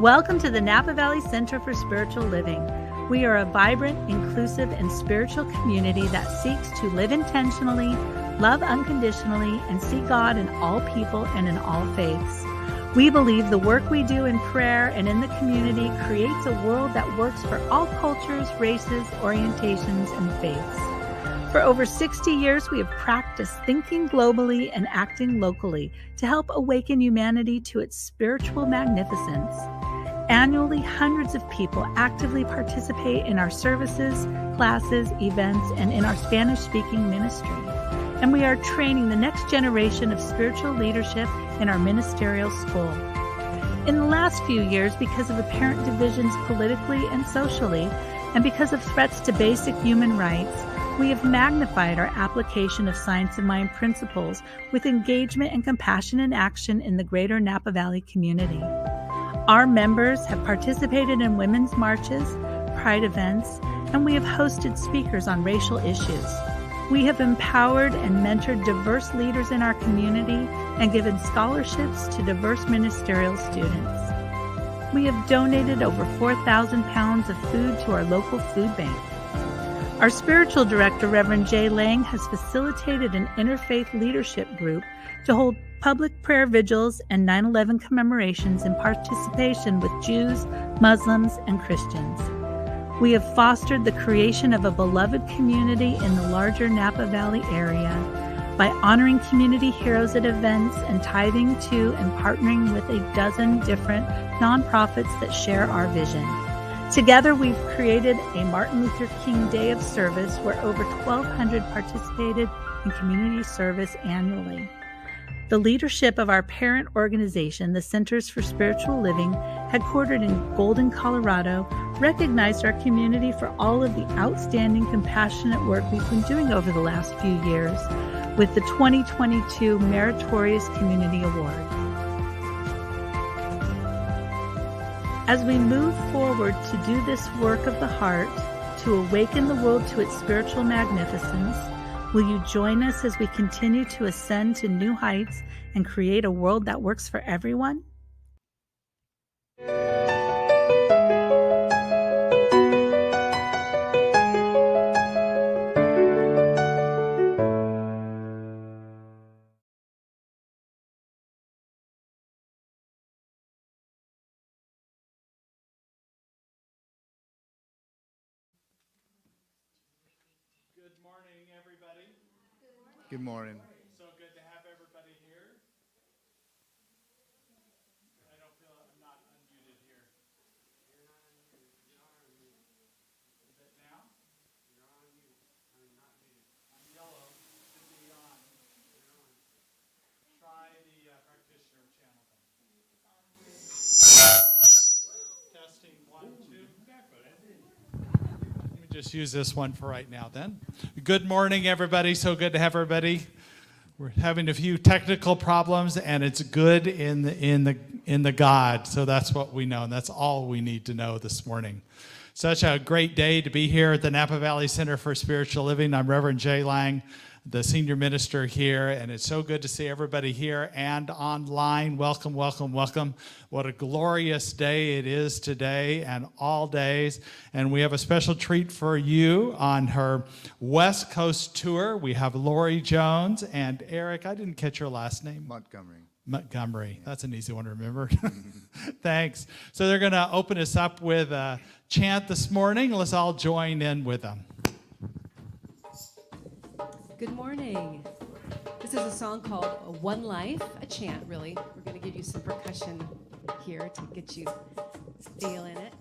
Welcome to the Napa Valley Center for Spiritual Living. We are a vibrant, inclusive, and spiritual community that seeks to live intentionally, love unconditionally, and see God in all people and in all faiths. We believe the work we do in prayer and in the community creates a world that works for all cultures, races, orientations, and faiths. For over 60 years, we have practiced thinking globally and acting locally to help awaken humanity to its spiritual magnificence. Annually, hundreds of people actively participate in our services, classes, events, and in our Spanish-speaking ministry. And we are training the next generation of spiritual leadership in our ministerial school. In the last few years, because of apparent divisions politically and socially, and because of threats to basic human rights, we have magnified our application of Science of Mind principles with engagement and compassion in action in the greater Napa Valley community. Our members have participated in women's marches, pride events, and we have hosted speakers on racial issues. We have empowered and mentored diverse leaders in our community and given scholarships to diverse ministerial students. We have donated over 4,000 pounds of food to our local food bank. Our spiritual director, Reverend Jay Lang, has facilitated an interfaith leadership group to hold public prayer vigils and 9/11 commemorations in participation with Jews, Muslims, and Christians. We have fostered the creation of a beloved community in the larger Napa Valley area by honoring community heroes at events and tithing to and partnering with a dozen different nonprofits that share our vision. Together, we've created a Martin Luther King Day of Service where over 1,200 participated in community service annually. The leadership of our parent organization, the Centers for Spiritual Living, headquartered in Golden, Colorado, recognized our community for all of the outstanding, compassionate work we've been doing over the last few years with the 2022 Meritorious Community Award. As we move forward to do this work of the heart, to awaken the world to its spiritual magnificence, will you join us as we continue to ascend to new heights and create a world that works for everyone? Good morning. So good to have everybody here. I don't feel I'm not unmuted here. You're not unmuted. Is it now? You're on mute. I'm not muted. I'm yellow. Should be on. You're on. Try the practitioner channel then. Testing 1, 2. Let me just use this one for right now then. Good morning, everybody. So good to have everybody. We're having a few technical problems, and it's good in the God. So that's what we know, and that's all we need to know this morning. Such a great day to be here at the Napa Valley Center for Spiritual Living. I'm Reverend Jay Lang, the senior minister here, and it's so good to see everybody here and online. Welcome, welcome, welcome. What a glorious day it is today and all days. And we have a special treat for you on her West Coast tour. We have Lauri Jones and Eric. I didn't catch your last name. Montgomery. Yeah. That's an easy one to remember. Thanks. So they're going to open us up with a chant this morning. Let's all join in with them. Good morning. This is a song called One Life, a chant, really. We're going to give you some percussion here to get you feeling it.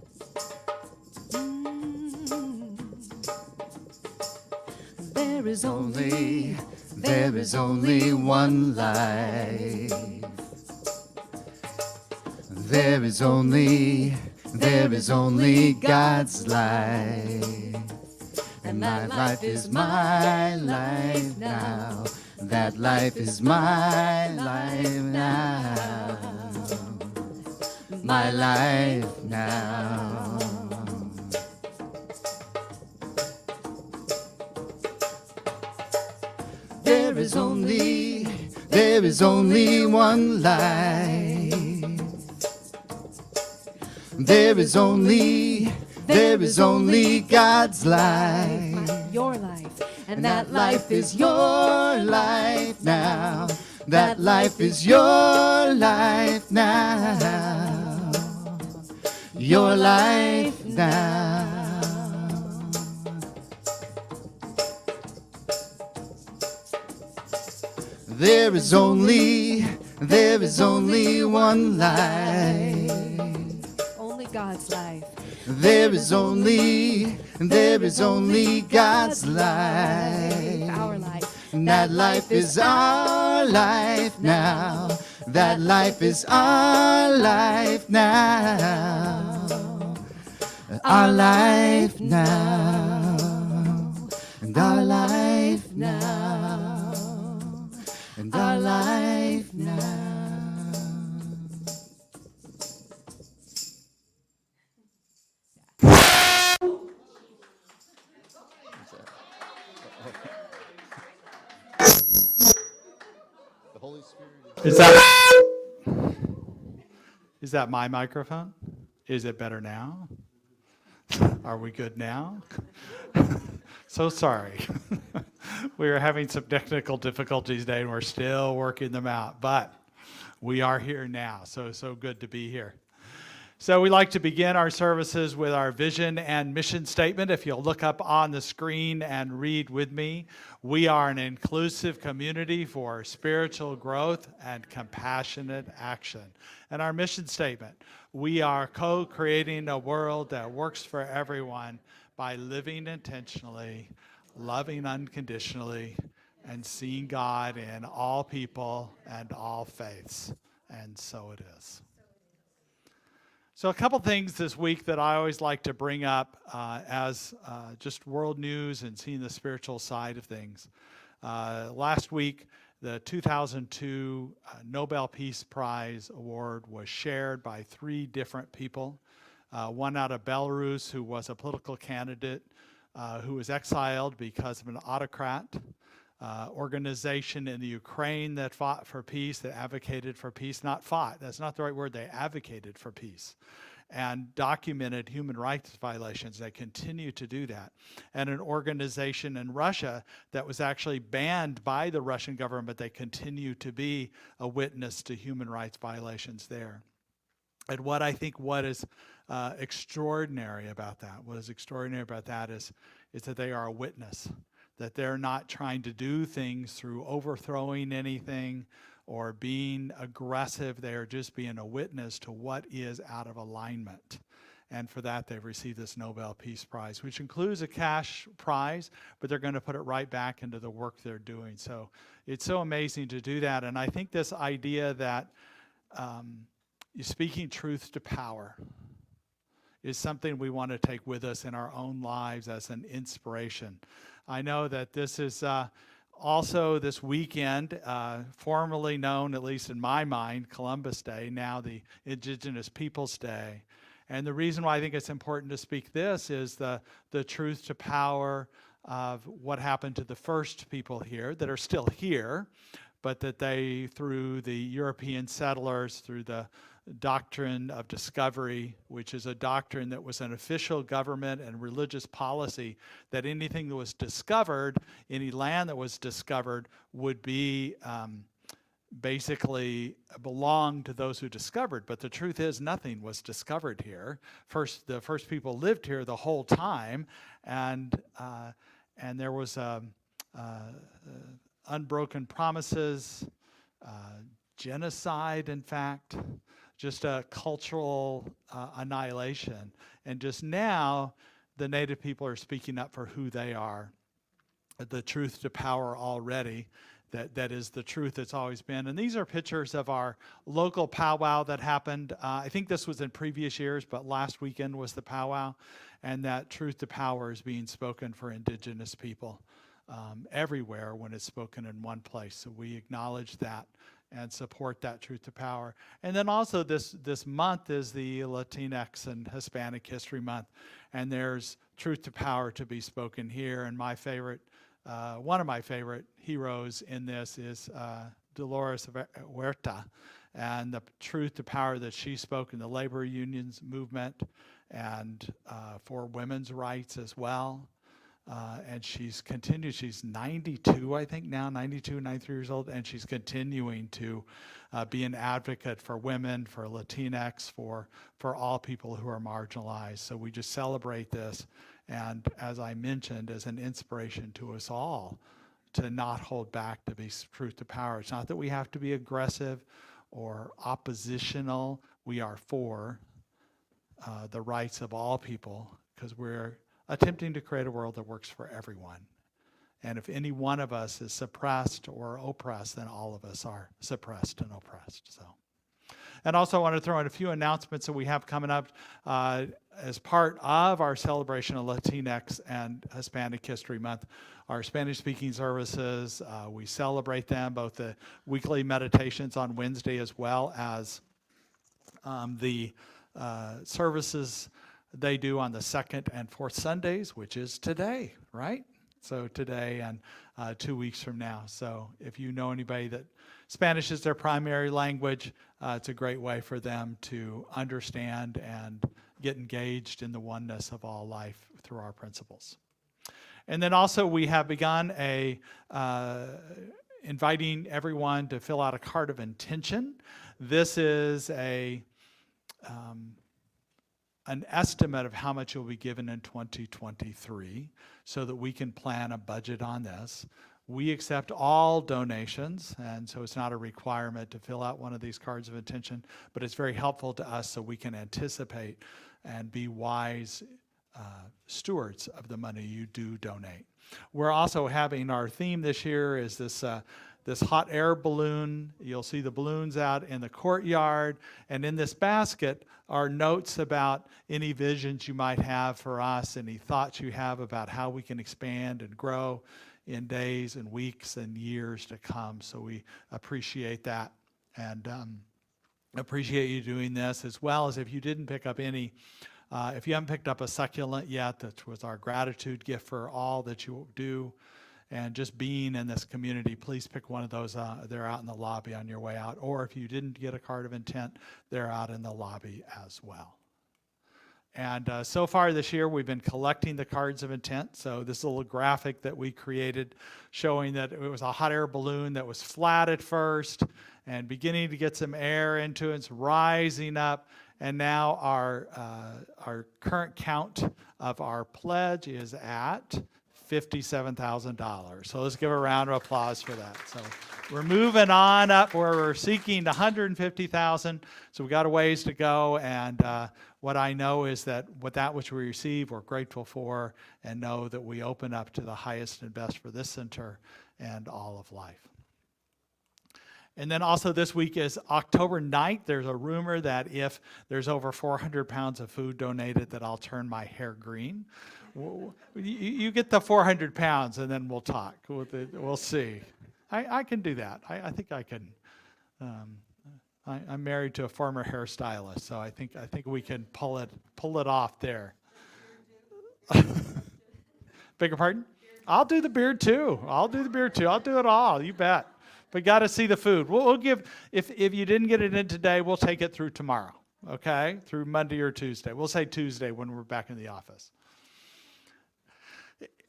There is only one life. There is only God's life. And my life is my life now. That life is my life now. My life now. There is only one life. There is only God's life. Your life. And that life is your life now. That life is your life now. Your life now. There is only one life. Only God's life. There is only God's life. Our life. And that life is our life now. That life is our life now. Our life now. And our life now. And our life now. Is that my microphone? Is it better now? Are we good now? So sorry. We are having some technical difficulties today, and we're still working them out, but we are here now, so good to be here. So we like to begin our services with our vision and mission statement. If you'll look up on the screen and read with me, we are an inclusive community for spiritual growth and compassionate action. And our mission statement, we are co-creating a world that works for everyone by living intentionally, loving unconditionally, and seeing God in all people and all faiths. And so it is. So a couple things this week that I always like to bring up as just world news and seeing the spiritual side of things. Last week, the 2002 Nobel Peace Prize Award was shared by 3 different people. One out of Belarus, who was a political candidate who was exiled because of an autocrat. Organization in the Ukraine that fought for peace, that advocated for peace, not fought, that's not the right word, they advocated for peace and documented human rights violations. They continue to do that. And an organization in Russia that was actually banned by the Russian government, but they continue to be a witness to human rights violations there. And what I think is extraordinary about that is that they are a witness, that they're not trying to do things through overthrowing anything or being aggressive. They are just being a witness to what is out of alignment. And for that, they've received this Nobel Peace Prize, which includes a cash prize, but they're going to put it right back into the work they're doing. So it's so amazing to do that. And I think this idea that you're speaking truth to power is something we want to take with us in our own lives as an inspiration. I know that this is also this weekend, formerly known, at least in my mind, Columbus Day, now the Indigenous Peoples Day. And the reason why I think it's important to speak this is the truth to power of what happened to the first people here that are still here, but that they, through the European settlers, through the doctrine of discovery, which is a doctrine that was an official government and religious policy, that anything that was discovered, any land that was discovered, would be basically belong to those who discovered. But the truth is, nothing was discovered here. The first people lived here the whole time, and there was unbroken promises, genocide, in fact, just a cultural annihilation. And just now, the Native people are speaking up for who they are. The truth to power already, that is the truth that's always been. And these are pictures of our local powwow that happened. I think this was in previous years, but last weekend was the powwow. And that truth to power is being spoken for Indigenous people everywhere when it's spoken in one place. So we acknowledge that and support that truth to power. And then also this month is the Latinx and Hispanic History Month, and there's truth to power to be spoken here. And my favorite, one of my favorite heroes in this is Dolores Huerta, and the truth to power that she spoke in the labor unions movement and for women's rights as well. And she's continued, she's 92, I think now, 92, 93 years old, and she's continuing to be an advocate for women, for Latinx, for all people who are marginalized. So we just celebrate this, and as I mentioned, as an inspiration to us all to not hold back, to be truth to power. It's not that we have to be aggressive or oppositional. We are for the rights of all people, because we're attempting to create a world that works for everyone. And if any one of us is suppressed or oppressed, then all of us are suppressed and oppressed. So, and also I want to throw in a few announcements that we have coming up as part of our celebration of Latinx and Hispanic History Month. Our Spanish-speaking services, we celebrate them, both the weekly meditations on Wednesday as well as the services they do on the second and fourth Sundays, which is today, right? So today and 2 weeks from now. So if you know anybody that Spanish is their primary language, it's a great way for them to understand and get engaged in the oneness of all life through our principles. And then also we have begun inviting everyone to fill out a card of intention. This is an estimate of how much will be given in 2023 so that we can plan a budget on this. We accept all donations, and so it's not a requirement to fill out one of these cards of intention, but it's very helpful to us so we can anticipate and be wise stewards of the money you do donate. We're also having, our theme this year is this hot air balloon. You'll see the balloons out in the courtyard, and in this basket are notes about any visions you might have for us, any thoughts you have about how we can expand and grow in days and weeks and years to come. So we appreciate that, and appreciate you doing this, as well as if you didn't pick up any, if you haven't picked up a succulent yet, that was our gratitude gift for all that you do. And just being in this community, please pick one of those. They're out in the lobby on your way out. Or if you didn't get a card of intent, they're out in the lobby as well. And so far this year, we've been collecting the cards of intent. So this little graphic that we created showing that it was a hot air balloon that was flat at first and beginning to get some air into it. It's rising up. And now our current count of our pledge is at $57,000. So let's give a round of applause for that. So we're moving on up where we're seeking $150,000. So we got a ways to go. And what I know is that with that which we receive, we're grateful for, and know that we open up to the highest and best for this center and all of life. And then also this week is October 9th. There's a rumor that if there's over 400 pounds of food donated, that I'll turn my hair green. You get the 400 pounds and then we'll talk. We'll see. I can do that. I think I can. I'm married to a former hairstylist, so I think we can pull it off there. Beg your pardon? I'll do the beard too. I'll do it all. You bet. But got to see the food. We'll give, if you didn't get it in today, we'll take it through tomorrow, okay? Through Monday or Tuesday. We'll say Tuesday when we're back in the office.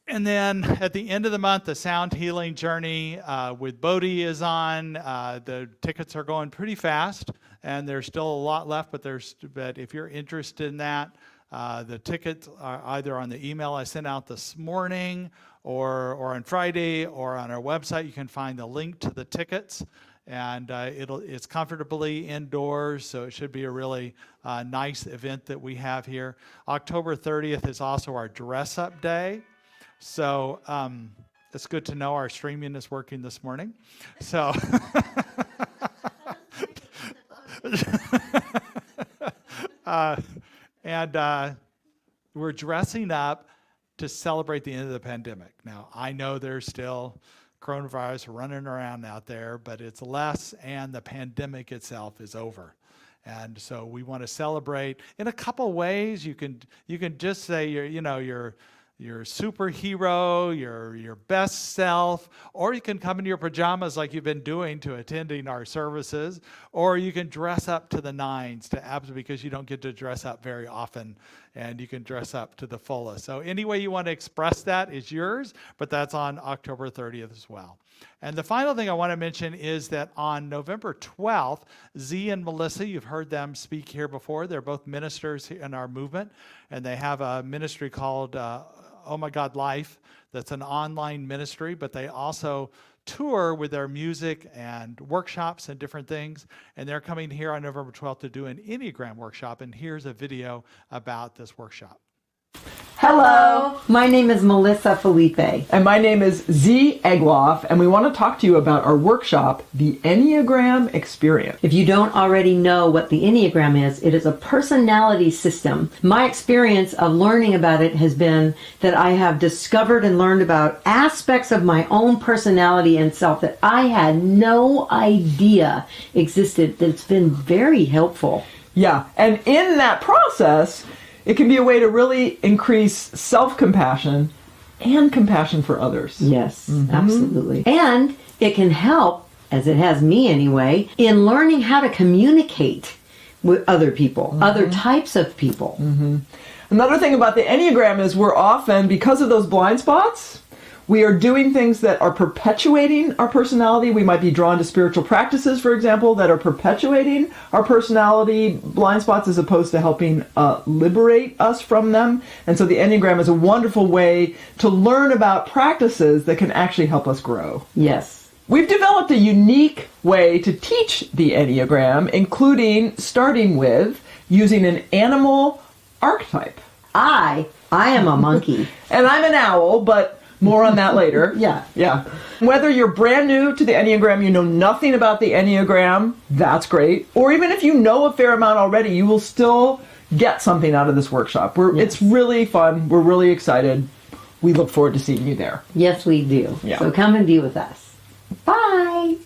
And then at the end of the month, the Sound Healing Journey with Bodhi is on. The tickets are going pretty fast, and there's still a lot left, but if you're interested in that, the tickets are either on the email I sent out this morning or on Friday, or on our website. You can find the link to the tickets, and it's comfortably indoors, so it should be a really nice event that we have here. October 30th is also our dress-up day, so it's good to know our streaming is working this morning. So. We're dressing up to celebrate the end of the pandemic. Now, I know there's still coronavirus running around out there, but it's less, and the pandemic itself is over. And so we want to celebrate in a couple ways. You can just say you're superhero, your best self, or you can come in your pajamas like you've been doing to attending our services, or you can dress up to the nines because you don't get to dress up very often, and you can dress up to the fullest. So any way you want to express that is yours, but that's on October 30th as well. And the final thing I want to mention is that on November 12th, Z and Melissa, you've heard them speak here before. They're both ministers in our movement, and they have a ministry called Oh My God Life that's an online ministry, but they also tour with their music and workshops and different things. And they're coming here on November 12th to do an Enneagram workshop. And here's a video about this workshop. Hello, my name is Melissa Felipe. And my name is Z Egloff, and we want to talk to you about our workshop, The Enneagram Experience. If you don't already know what the Enneagram is, it is a personality system. My experience of learning about it has been that I have discovered and learned about aspects of my own personality and self that I had no idea existed. That's been very helpful. Yeah, and in that process, it can be a way to really increase self-compassion and compassion for others. Yes, absolutely. And it can help, as it has me anyway, in learning how to communicate with other people, other types of people. Another thing about the Enneagram is we're often, because of those blind spots, we are doing things that are perpetuating our personality. We might be drawn to spiritual practices, for example, that are perpetuating our personality blind spots as opposed to helping liberate us from them. And so the Enneagram is a wonderful way to learn about practices that can actually help us grow. Yes. We've developed a unique way to teach the Enneagram, including starting with using an animal archetype. I am a monkey. And I'm an owl, but more on that later. Yeah. Whether you're brand new to the Enneagram, you know nothing about the Enneagram, that's great. Or even if you know a fair amount already, you will still get something out of this workshop. It's really fun. We're really excited. We look forward to seeing you there. Yes, we do. Yeah. So come and be with us. Bye.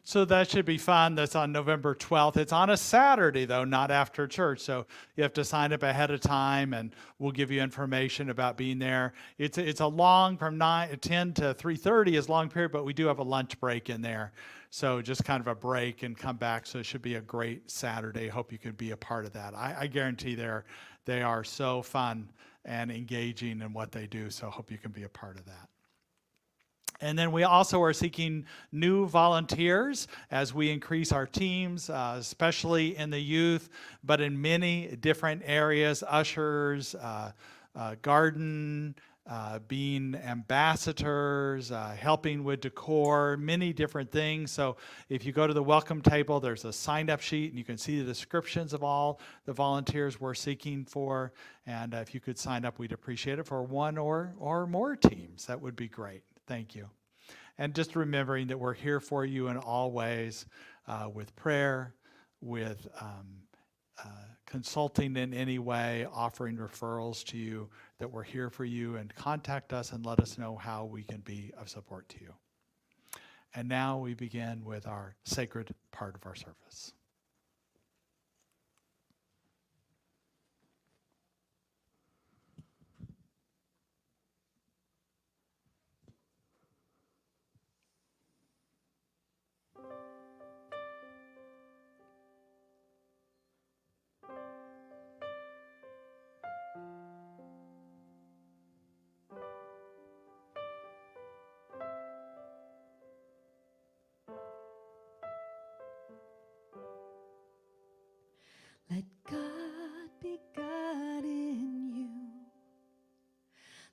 So that should be fun. That's on November 12th. It's on a Saturday, though, not after church. So you have to sign up ahead of time, and we'll give you information about being there. It's a long, from 10 to 3:30 is a long period, but we do have a lunch break in there. So just kind of a break and come back. So it should be a great Saturday. Hope you can be a part of that. I guarantee they are so fun and engaging in what they do. So hope you can be a part of that. And then we also are seeking new volunteers as we increase our teams, especially in the youth, but in many different areas, ushers, garden, being ambassadors, helping with decor, many different things. So if you go to the welcome table, there's a sign-up sheet, and you can see the descriptions of all the volunteers we're seeking for. And if you could sign up, we'd appreciate it for one or more teams. That would be great. Thank you. And just remembering that we're here for you in all ways, with prayer, with consulting in any way, offering referrals to you, that we're here for you, and contact us and let us know how we can be of support to you. And now we begin with our sacred part of our service. Let God be God in you.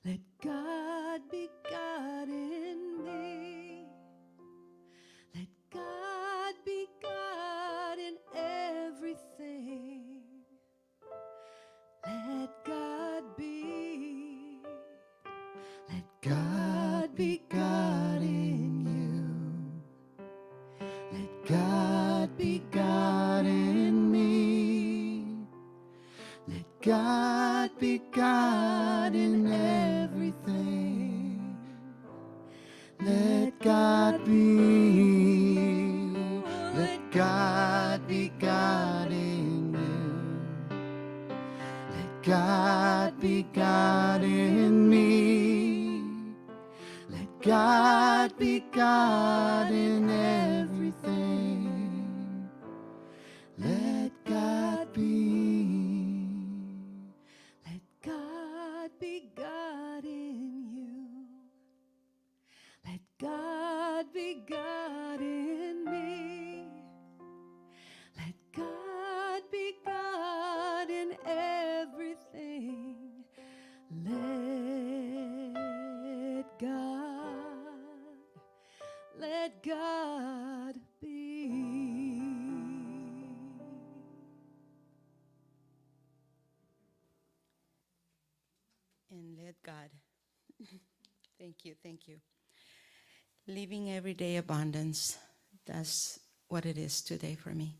Let God be God in me. Let God be God in everything. Let God be. Let God be God in you. Let God be God in me. Let God be God in everything. Let God be. Let God be God in you. Let God be God in me. Let God be God in everything. Let God be. Let God be God in you. Let God be God in me. Let God be God in everything. Let God be. And let God. Thank you, thank you. Living everyday abundance, that's what it is today for me.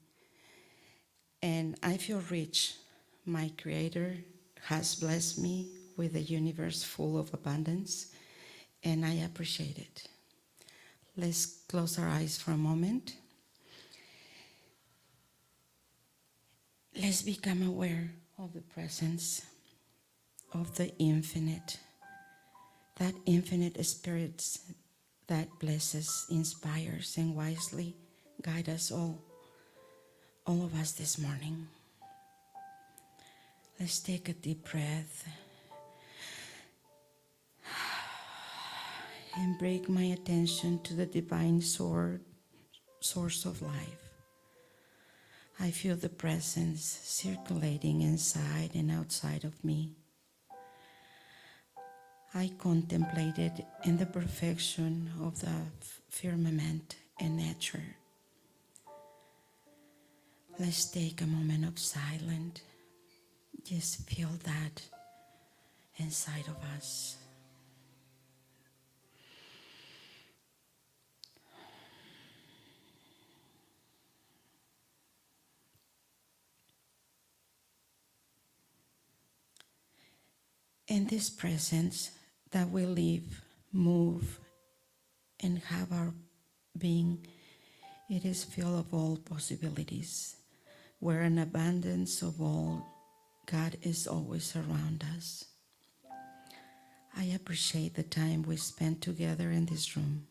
And I feel rich. My Creator has blessed me with a universe full of abundance, and I appreciate it. Let's close our eyes for a moment. Let's become aware of the presence of the infinite, that infinite spirit that blesses, inspires, and wisely guide us all of us this morning. Let's take a deep breath and bring my attention to the divine source of life. I feel the presence circulating inside and outside of me. I contemplated in the perfection of the firmament and nature. Let's take a moment of silence. Just feel that inside of us. In this presence that we live, move, and have our being, it is filled of all possibilities, where an abundance of all, God is always around us. I appreciate the time we spent together in this room.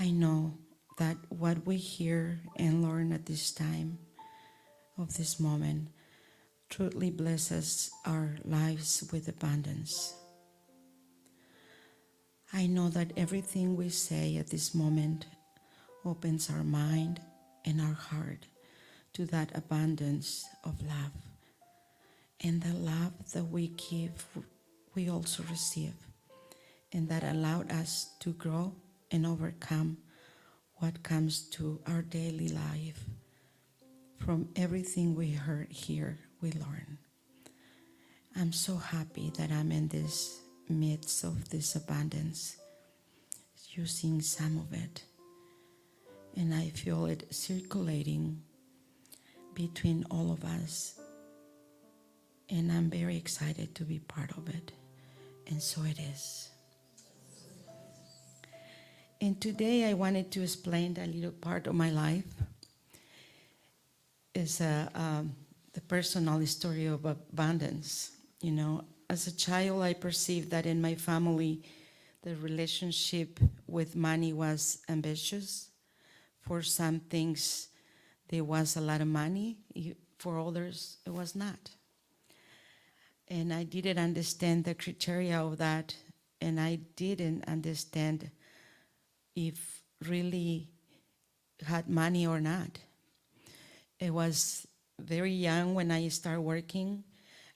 I know that what we hear and learn at this time of this moment truly blesses our lives with abundance. I know that everything we say at this moment opens our mind and our heart to that abundance of love. And the love that we give, we also receive. And that allowed us to grow and overcome what comes to our daily life. From everything we heard here, we learn. I'm so happy that I'm in this midst of this abundance, using some of it. And I feel it circulating between all of us. And I'm very excited to be part of it. And so it is. And today I wanted to explain a little part of my life. It's the personal story of abundance. You know, as a child, I perceived that in my family, the relationship with money was ambitious. For some things, there was a lot of money. For others, it was not. And I didn't understand the criteria of that. And I didn't understand if really had money or not. It was very young when I started working.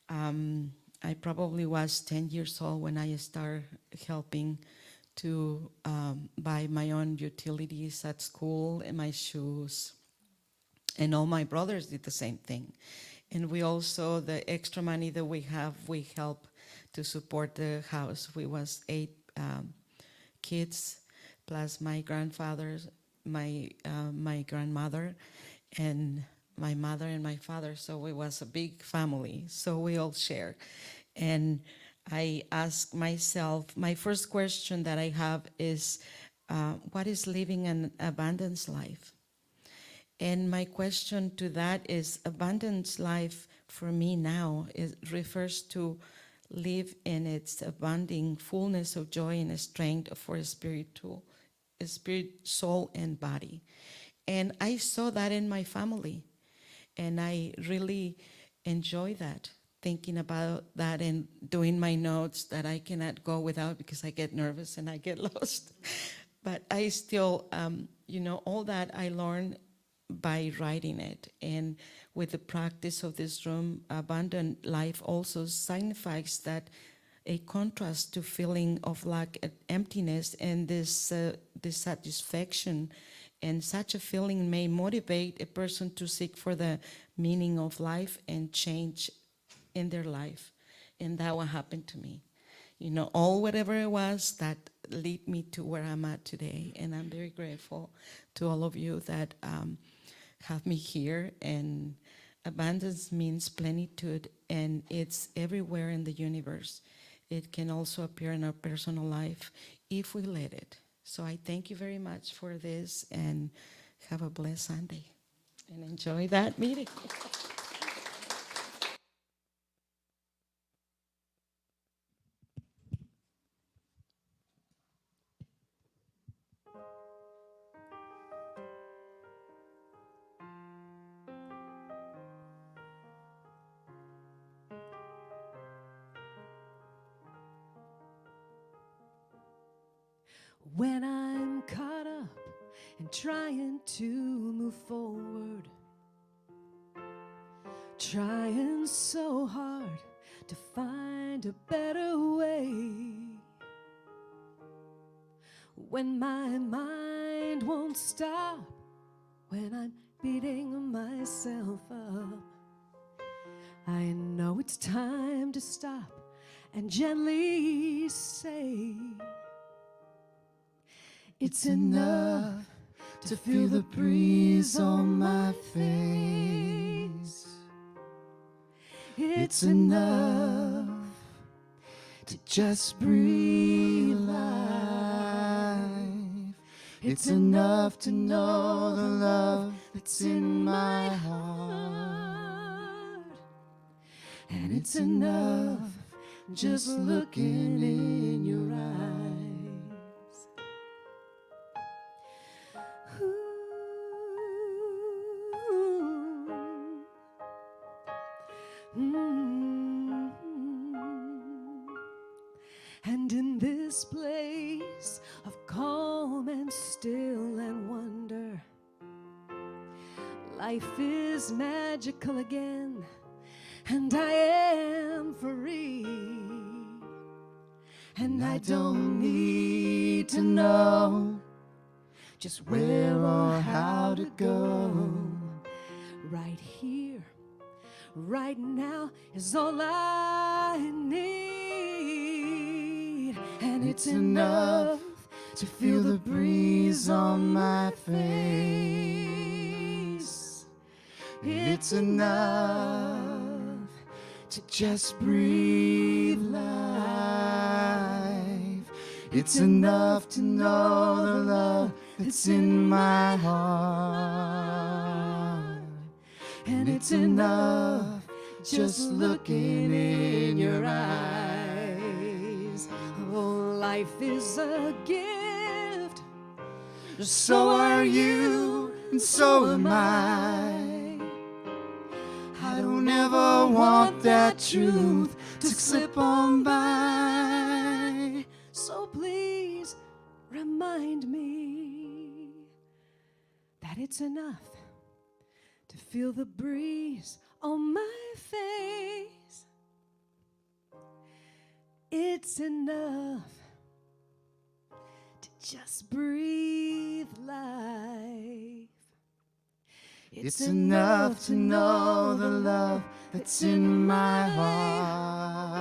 I probably was 10 years old when I started helping to buy my own utilities at school and my shoes. And all my brothers did the same thing. And we also, the extra money that we have, we help to support the house. We was 8 kids, plus my grandfathers, my grandmother, and my mother and my father. So it was a big family. So we all share. And I ask myself, my first question that I have is, what is living an abundance life? And my question to that is, abundance life for me now refers to live in its abounding fullness of joy and strength for a spirit, soul, and body. And I saw that in my family, and I really enjoy that, thinking about that and doing my notes that I cannot go without because I get nervous and I get lost. But I still, all that I learned by writing it. And with the practice of this room, abundant life also signifies that a contrast to feeling of lack and emptiness and this dissatisfaction. And such a feeling may motivate a person to seek for the meaning of life and change in their life. And that what happened to me. All whatever it was that lead me to where I'm at today. And I'm very grateful to all of you that have me here. And abundance means plenitude, and it's everywhere in the universe. It can also appear in our personal life if we let it. So I thank you very much for this, and have a blessed Sunday and enjoy that meeting. When I'm caught up and trying to move forward, trying so hard to find a better way, when my mind won't stop, when I'm beating myself up, I know it's time to stop and gently say, it's enough to feel the breeze on my face. It's enough to just breathe life. It's enough to know the love that's in my heart. And it's enough just looking in your eyes. And in this place of calm and still and wonder, life is magical again, and I am free. And I don't need to know just where or how to go. Right here, right now is all I need. And it's enough to feel the breeze on my face. It's enough to just breathe life. It's enough to know the love that's in my heart. And it's enough just looking in your eyes. Oh, life is a gift. So are you, and so am I. I don't ever want that truth to slip on by. So please remind me that it's enough to feel the breeze on my face. It's enough to just breathe life. It's enough to know the love that's in my heart.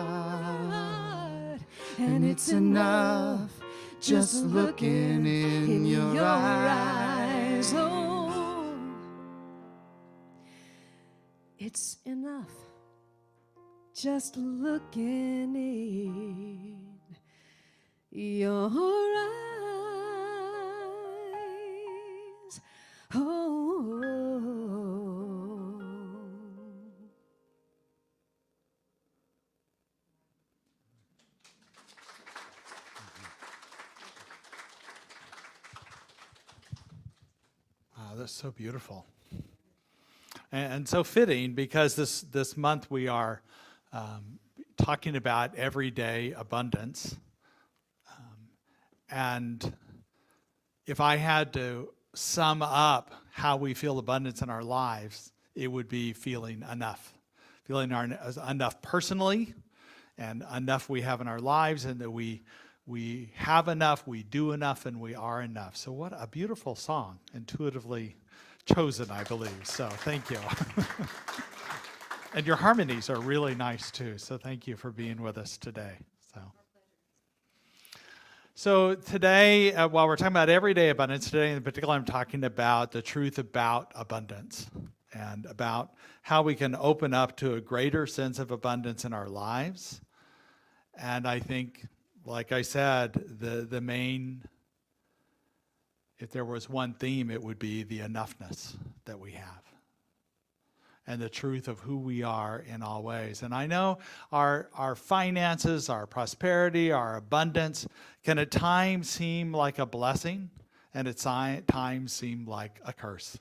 And it's enough just looking in your eyes. Oh, it's enough just looking in your eyes. Oh. That's so beautiful. And so fitting, because this month we are talking about everyday abundance. And if I had to sum up how we feel abundance in our lives, it would be feeling enough. Feeling enough personally, and enough we have in our lives, and that we have enough, we do enough, and we are enough. So what a beautiful song, intuitively chosen, I believe. So thank you. And your harmonies are really nice too. So thank you for being with us today. So today, while we're talking about everyday abundance, today in particular, I'm talking about the truth about abundance and about how we can open up to a greater sense of abundance in our lives. And I think, like I said, the main, if there was one theme, it would be the enoughness that we have and the truth of who we are in all ways. And I know our finances, our prosperity, our abundance can at times seem like a blessing and at times seem like a curse.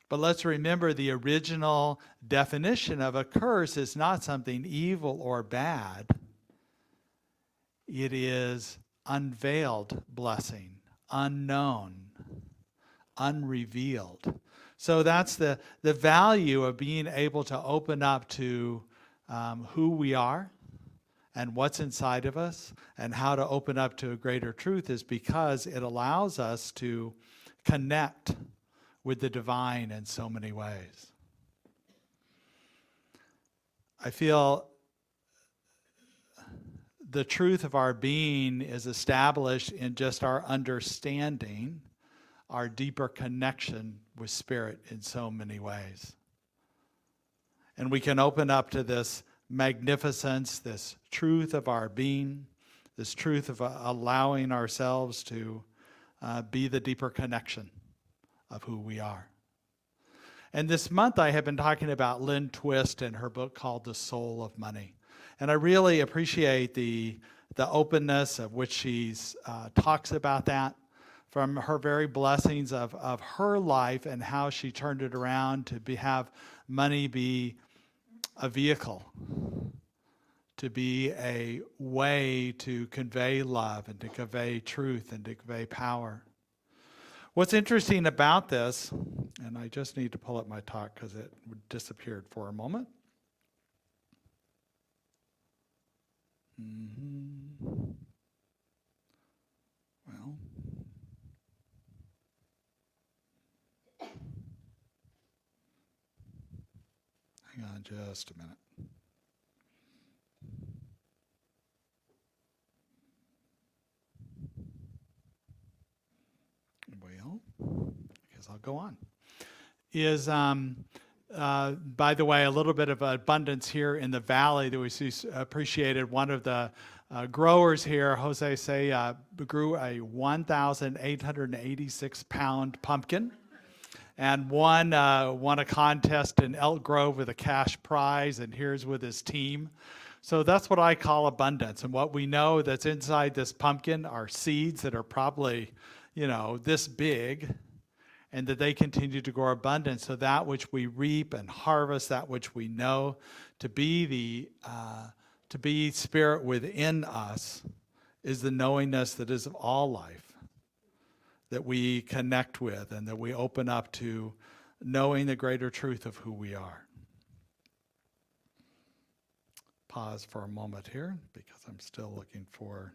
But let's remember, the original definition of a curse is not something evil or bad. It is unveiled blessing, unknown, unrevealed. So that's the value of being able to open up to who we are and what's inside of us, and how to open up to a greater truth is because it allows us to connect with the divine in so many ways. I feel the truth of our being is established in just our understanding, our deeper connection with Spirit in so many ways. And we can open up to this magnificence, this truth of our being, this truth of allowing ourselves to be the deeper connection of who we are. And this month I have been talking about Lynn Twist and her book called The Soul of Money. And I really appreciate the openness of which she talks about that, from her very blessings of her life and how she turned it around to have money be a vehicle, to be a way to convey love and to convey truth and to convey power. What's interesting about this, and I just need to pull up my talk because it disappeared for a moment. Well, hang on just a minute. Well, I guess I'll go on. By the way, a little bit of abundance here in the valley that we appreciated. One of the growers here, Jose Say, grew a 1,886 pound pumpkin and won a contest in Elk Grove with a cash prize, and here's with his team. So that's what I call abundance. And what we know that's inside this pumpkin are seeds that are probably, this big, and that they continue to grow abundant. So that which we reap and harvest, that which we know to be Spirit within us, is the knowingness that is of all life, that we connect with and that we open up to knowing the greater truth of who we are. Pause for a moment here because I'm still looking for...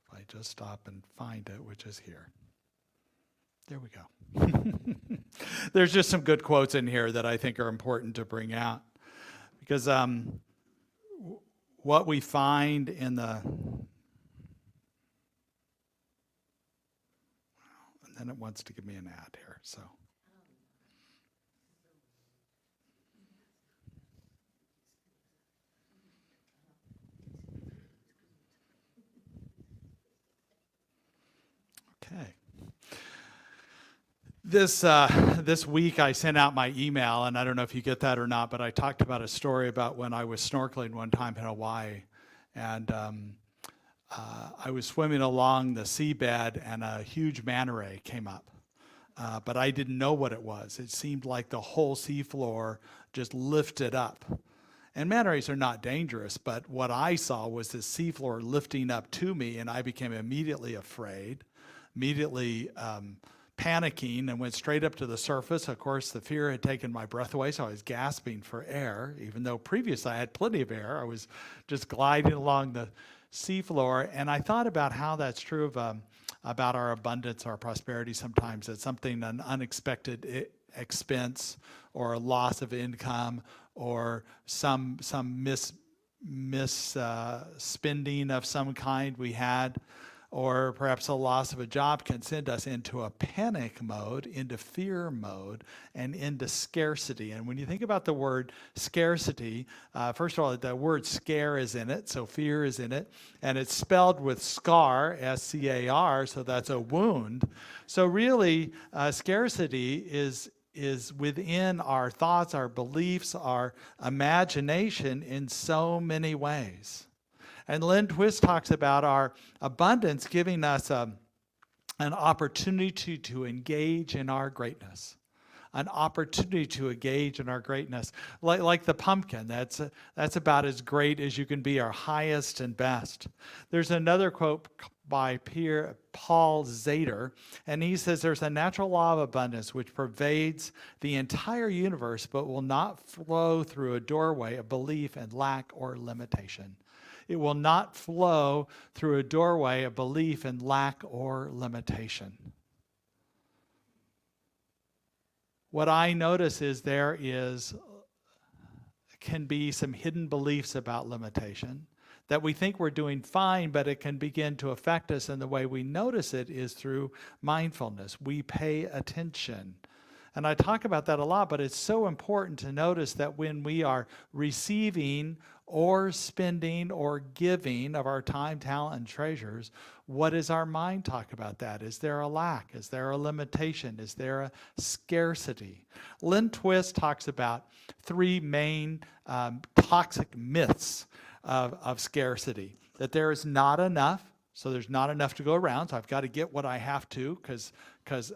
If I just stop and find it, which is here. There we go. There's just some good quotes in here that I think are important to bring out. Because what we find in the... And then it wants to give me an ad here, so... Okay. This week I sent out my email, and I don't know if you get that or not, but I talked about a story about when I was snorkeling one time in Hawaii, and I was swimming along the seabed, and a huge manta ray came up, but I didn't know what it was. It seemed like the whole seafloor just lifted up. And manta rays are not dangerous, but what I saw was the seafloor lifting up to me, and I became immediately afraid, immediately panicking, and went straight up to the surface. Of course, the fear had taken my breath away, so I was gasping for air, even though previously I had plenty of air. I was just gliding along the seafloor, and I thought about how that's true of about our abundance, our prosperity. Sometimes it's something, an unexpected expense or a loss of income or some spending of some kind we had, or perhaps a loss of a job can send us into a panic mode, into fear mode, and into scarcity. And when you think about the word scarcity, first of all, the word scare is in it, so fear is in it, and it's spelled with scar, S-C-A-R, so that's a wound. So really, scarcity is within our thoughts, our beliefs, our imagination in so many ways. And Lynn Twist talks about our abundance giving us an opportunity to engage in our greatness. An opportunity to engage in our greatness. Like the pumpkin, that's about as great as you can be, our highest and best. There's another quote by Paul Zader, and he says there's a natural law of abundance which pervades the entire universe but will not flow through a doorway of belief and lack or limitation. It will not flow through a doorway of belief and lack or limitation. What I notice is there can be some hidden beliefs about limitation, that we think we're doing fine, but it can begin to affect us, and the way we notice it is through mindfulness. We pay attention. And I talk about that a lot, but it's so important to notice that when we are receiving or spending or giving of our time, talent, and treasures, what does our mind talk about that? Is there a lack? Is there a limitation? Is there a scarcity? Lynn Twist talks about three main toxic myths of scarcity. That there is not enough, so there's not enough to go around, so I've got to get what I have to, because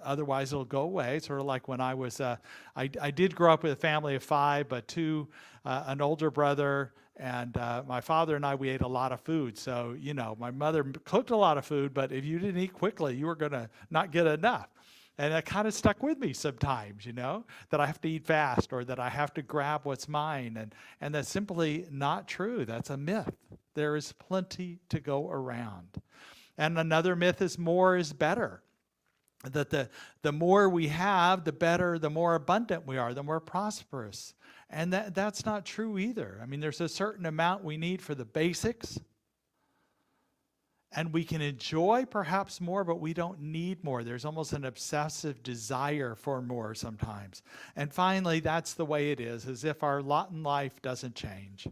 otherwise it'll go away. Sort of like when I was, I did grow up with a family of 5, but an older brother, and my father and I, we ate a lot of food. So, my mother cooked a lot of food, but if you didn't eat quickly, you were going to not get enough. And that kind of stuck with me sometimes, that I have to eat fast or that I have to grab what's mine. And that's simply not true. That's a myth. There is plenty to go around. And another myth is more is better. That the more we have, the better, the more abundant we are, the more prosperous. And that's not true either. I mean, there's a certain amount we need for the basics. And we can enjoy perhaps more, but we don't need more. There's almost an obsessive desire for more sometimes. And finally, that's the way it is, as if our lot in life doesn't change.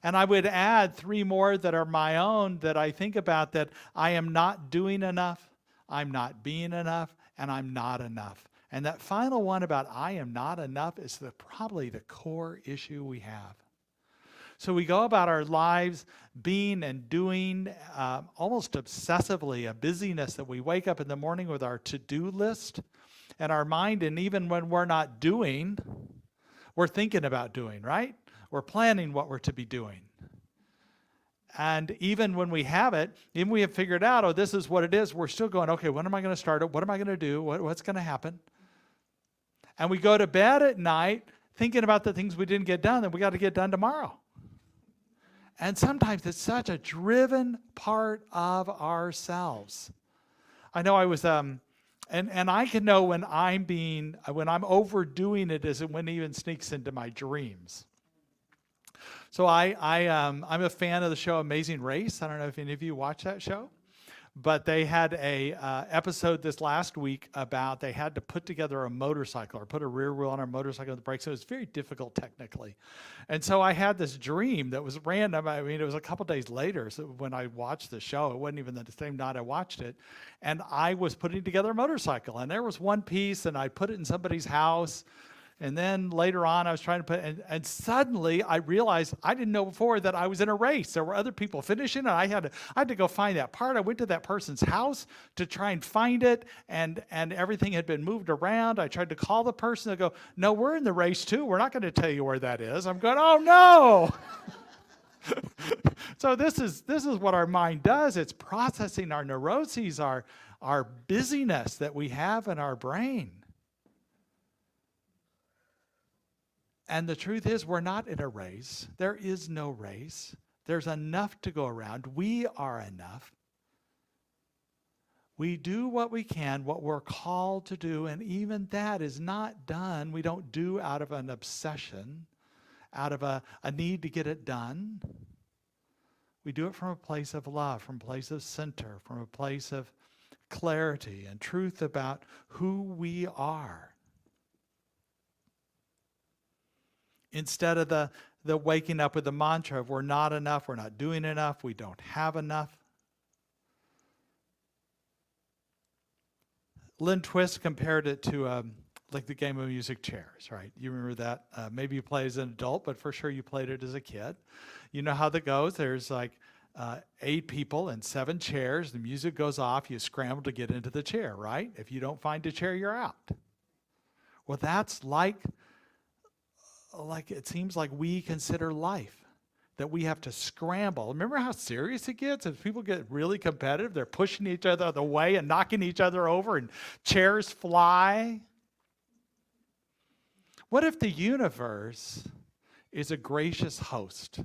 And I would add 3 more that are my own that I think about, that I am not doing enough, I'm not being enough, and I'm not enough. And that final one about I am not enough is probably the core issue we have. So we go about our lives being and doing almost obsessively, a busyness that we wake up in the morning with our to-do list and our mind, and even when we're not doing, we're thinking about doing, right? We're planning what we're to be doing. And even when we have it, even we have figured out, this is what it is, we're still going, okay, when am I going to start it? What am I going to do? What's going to happen? And we go to bed at night thinking about the things we didn't get done that we got to get done tomorrow. And sometimes it's such a driven part of ourselves. I know I was, and I can know when I'm overdoing it, is when it even sneaks into my dreams. So I'm a fan of the show Amazing Race. I don't know if any of you watch that show. but they had a episode this last week about they had to put together a motorcycle or put a rear wheel on our motorcycle with the brakes. So it was very difficult technically. And so I had this dream that was random. I mean, it was a couple days later. So when I watched the show, it wasn't even the same night I watched it. And I was putting together a motorcycle, and there was one piece, and I put it in somebody's house. And then later on, I was trying to put, and suddenly I realized I didn't know before that I was in a race. There were other people finishing, and I had to go find that part. I went to that person's house to try and find it, and everything had been moved around. I tried to call the person and go, no, we're in the race too. We're not going to tell you where that is. I'm going, oh no. So this is what our mind does. It's processing our neuroses, our busyness that we have in our brain. And the truth is, we're not in a race. There is no race. There's enough to go around. We are enough. We do what we can, what we're called to do, and even that is not done. We don't do out of an obsession, out of a need to get it done. We do it from a place of love, from a place of center, from a place of clarity and truth about who we are. Instead of the waking up with the mantra of we're not enough, we're not doing enough, we don't have enough. Lynn Twist compared it to like the game of music chairs, right? You remember that? Maybe you play as an adult, but for sure you played it as a kid. You know how that goes. There's like 8 people and 7 chairs. The music goes off. You scramble to get into the chair, right? If you don't find a chair, you're out. Well, that's like it seems like we consider life, that we have to scramble. Remember how serious it gets? As people get really competitive, they're pushing each other out of the way and knocking each other over, and chairs fly. What if the universe is a gracious host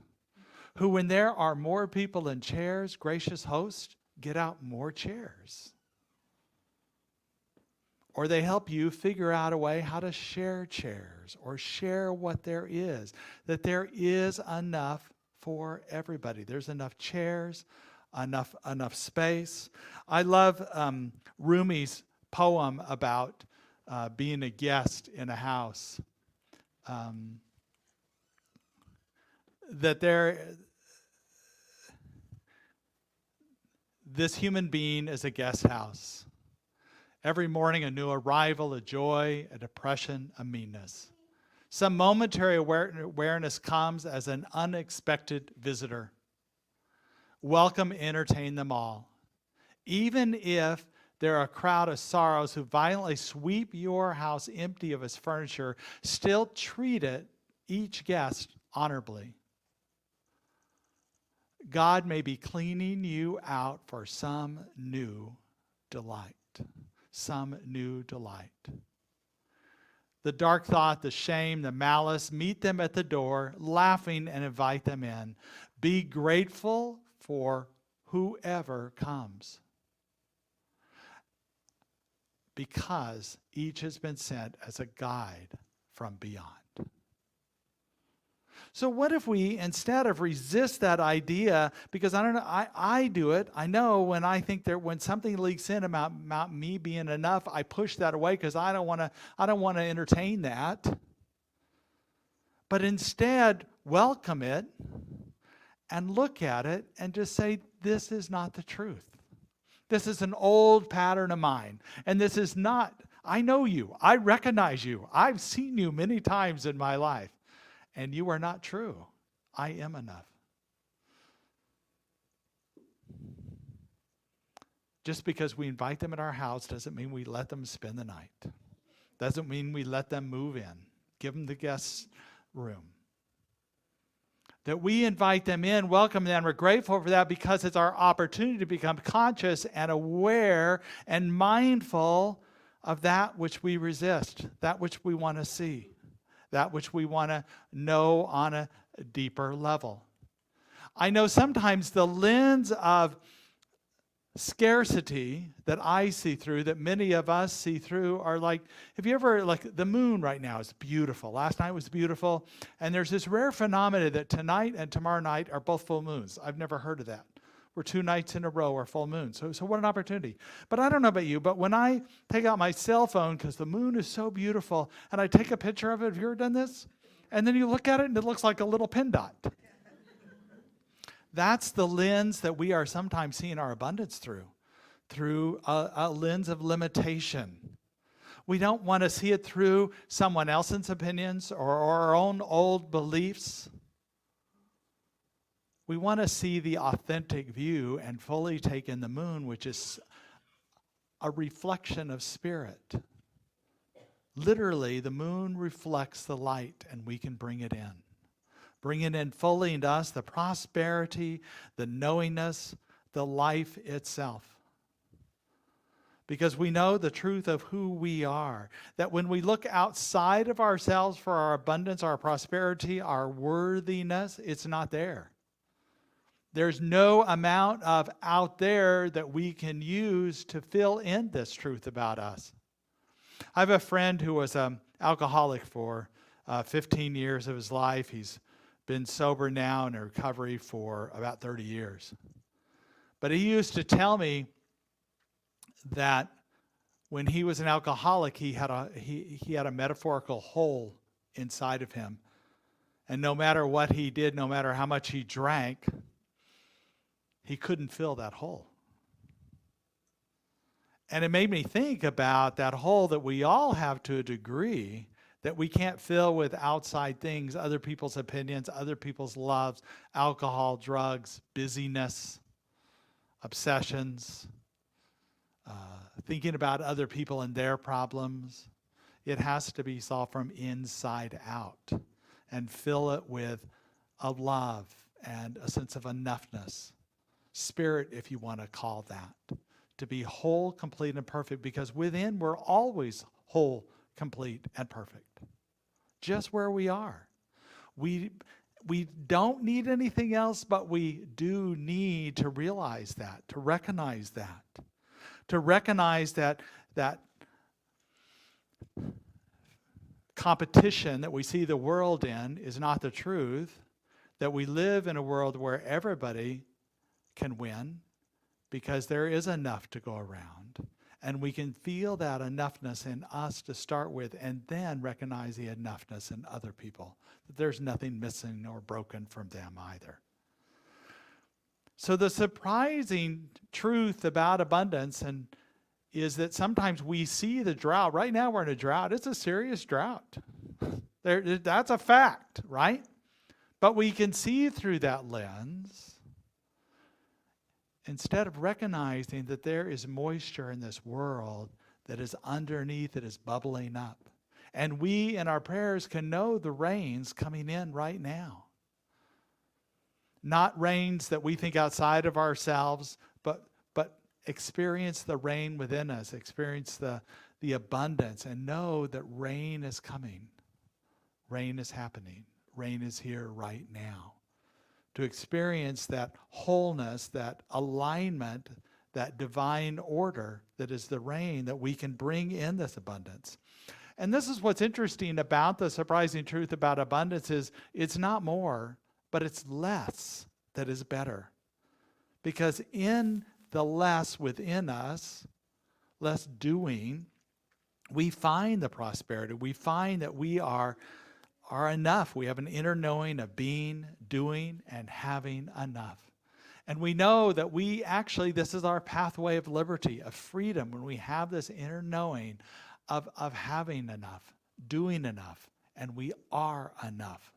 who, when there are more people than chairs, gracious host, get out more chairs? Or they help you figure out a way how to share chairs or share what there is, that there is enough for everybody. There's enough chairs, enough space. I love Rumi's poem about being a guest in a house. This human being is a guest house. Every morning, a new arrival, a joy, a depression, a meanness. Some momentary awareness comes as an unexpected visitor. Welcome, entertain them all. Even if there are a crowd of sorrows who violently sweep your house empty of its furniture, still treat each guest honorably. God may be cleaning you out for some new delight. Some new delight. The dark thought, the shame, the malice, meet them at the door, laughing, and invite them in. Be grateful for whoever comes, because each has been sent as a guide from beyond. So what if we, instead of resist that idea, because I don't know, I do it. I know when I think when something leaks in about me being enough, I push that away because I don't want to entertain that. But instead, welcome it and look at it and just say, this is not the truth. This is an old pattern of mine. And this is not, I know you. I recognize you. I've seen you many times in my life. And you are not true. I am enough. Just because we invite them in our house doesn't mean we let them spend the night. Doesn't mean we let them move in. Give them the guest room. That we invite them in, welcome them, we're grateful for that because it's our opportunity to become conscious and aware and mindful of that which we resist, that which we want to see, that which we want to know on a deeper level. I know sometimes the lens of scarcity that I see through, that many of us see through, are like, have you ever, like the moon right now is beautiful. Last night was beautiful. And there's this rare phenomena that tonight and tomorrow night are both full moons. I've never heard of that. We're 2 nights in a row are full moon. So what an opportunity. But I don't know about you, but when I take out my cell phone, because the moon is so beautiful, and I take a picture of it, have you ever done this? And then you look at it and it looks like a little pin dot. That's the lens that we are sometimes seeing our abundance through a lens of limitation. We don't want to see it through someone else's opinions or our own old beliefs. We want to see the authentic view and fully take in the moon, which is a reflection of spirit. Literally, the moon reflects the light, and we can bring it in. Bring it in fully into us, the prosperity, the knowingness, the life itself. Because we know the truth of who we are. That when we look outside of ourselves for our abundance, our prosperity, our worthiness, it's not there. There's no amount of out there that we can use to fill in this truth about us. I have a friend who was an alcoholic for 15 years of his life. He's been sober now in recovery for about 30 years. But he used to tell me that when he was an alcoholic, he had a metaphorical hole inside of him. And no matter what he did, no matter how much he drank, he couldn't fill that hole. And it made me think about that hole that we all have to a degree, that we can't fill with outside things, other people's opinions, other people's loves, alcohol, drugs, busyness, obsessions, thinking about other people and their problems. It has to be solved from inside out and fill it with a love and a sense of enoughness. Spirit, if you want to call that. To be whole, complete, and perfect, because within we're always whole, complete, and perfect. Just where we are. We don't need anything else, but we do need to realize that, to recognize that. To recognize that competition that we see the world in is not the truth, that we live in a world where everybody can win because there is enough to go around. And we can feel that enoughness in us to start with, and then recognize the enoughness in other people, that there's nothing missing or broken from them either. So the surprising truth about abundance is that sometimes we see the drought. Right now we're in a drought. It's a serious drought. That's a fact, right? But we can see through that lens instead of recognizing that there is moisture in this world that is underneath, that is bubbling up. And we in our prayers can know the rain's coming in right now. Not rains that we think outside of ourselves, but experience the rain within us, experience the abundance, and know that rain is coming. Rain is happening. Rain is here right now. To experience that wholeness, that alignment, that divine order that is the rain that we can bring in this abundance. And this is what's interesting about the surprising truth about abundance is it's not more, but it's less that is better. Because in the less within us, less doing, we find the prosperity. We find that we are enough. We have an inner knowing of being, doing, and having enough. And we know that this is our pathway of liberty, of freedom, when we have this inner knowing of having enough, doing enough, and we are enough.